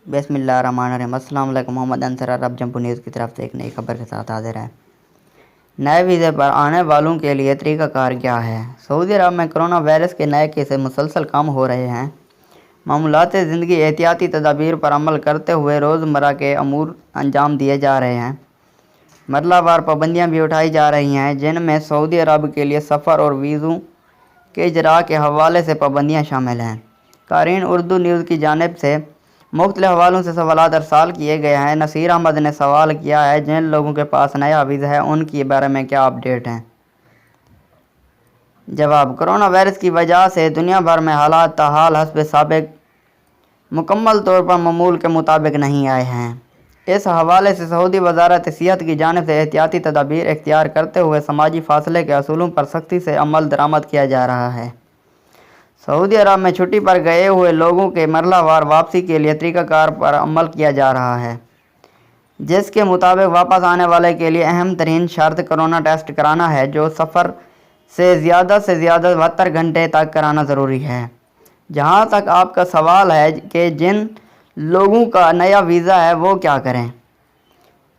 बिस्मिल्लाहिर्रहमानिर्रहीम। अस्सलाम वालेकुम। मोहम्मद अंसर अरब जंपू न्यूज़ की तरफ से एक नई खबर के साथ हाजिर है। नए वीज़े पर आने वालों के लिए तरीक़ाकार क्या है? सऊदी अरब में कोरोना वायरस के नए केसेस मुसलसल कम हो रहे हैं। मामूलात ज़िंदगी एहतियाती तदाबीर पर अमल करते हुए रोज़मर्रा के अमूर अंजाम दिए जा रहे हैं। मरलावार पाबंदियाँ भी उठाई जा रही हैं, जिनमें सऊदी अरब के लिए सफ़र और वीज़ों के इजरा के हवाले से पाबंदियाँ शामिल हैं। कारीन उर्दू न्यूज़ की जानिब से मुख्तलिफ हवालों से सवालात अरसाल किए गए हैं। नसीर अहमद ने सवाल किया है, जिन लोगों के पास नया वीज़ा है उनके बारे में क्या अपडेट हैं? जवाब: कोरोना वायरस की वजह से दुनिया भर में हालात ताहाल हस्ब साबिक मुकम्मल तौर पर मामूल के मुताबिक नहीं आए हैं। इस हवाले से सऊदी वज़ारत सेहत की जानिब से एहतियाती तदाबीर इख्तियार करते हुए समाजी फासले के असूलों पर सख्ती से अमल दरामद किया जा रहा है। सऊदी अरब में छुट्टी पर गए हुए लोगों के मरलावार वापसी के लिए तरीक़ाकार पर अमल किया जा रहा है, जिसके मुताबिक वापस आने वाले के लिए अहम तरीन शर्त कोरोना टेस्ट कराना है, जो सफ़र से ज़्यादा 72 घंटे तक कराना ज़रूरी है। जहाँ तक आपका सवाल है कि जिन लोगों का नया वीज़ा है वो क्या करें,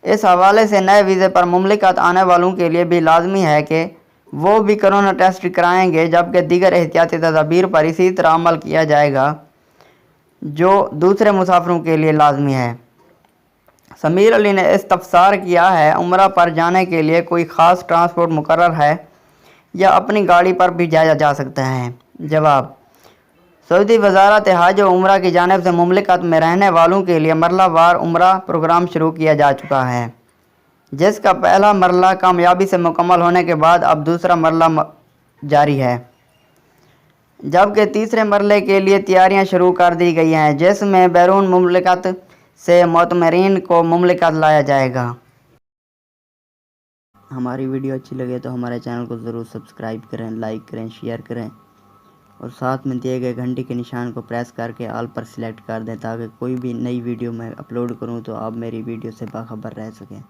इस हवाले से नए वीज़े पर मुमलिकत आने वालों के लिए भी लाजमी है कि वो भी कोरोना टेस्ट कराएंगे, जबकि दीगर एहतियाती तदाबीर पर इसी तरह अमल किया जाएगा जो दूसरे मुसाफिरों के लिए लाजमी है। समीर अली ने इस्तफसार किया है, उम्रा पर जाने के लिए कोई ख़ास ट्रांसपोर्ट मुकर्रर है या अपनी गाड़ी पर भी जाया जा सकता है? जवाब: सऊदी वज़ारत हज और उम्रा की जानिब से मुमलिकत में रहने वालों के लिए मरलावार उम्रा प्रोग्राम शुरू किया जा चुका है, जिसका पहला मरला कामयाबी से मुकम्मल होने के बाद अब दूसरा मरला जारी है, जबकि तीसरे मरले के लिए तैयारियां शुरू कर दी गई हैं, जिसमें बैरून मुमलिकत से मुतमरीन को मुमलिकत लाया जाएगा। हमारी वीडियो अच्छी लगे तो हमारे चैनल को ज़रूर सब्सक्राइब करें, लाइक करें, शेयर करें और साथ में दिए गए घंटी के निशान को प्रेस करके ऑल पर सिलेक्ट कर दें, ताकि कोई भी नई वीडियो मैं अपलोड करूं तो आप मेरी वीडियो से बाखबर रह सकें।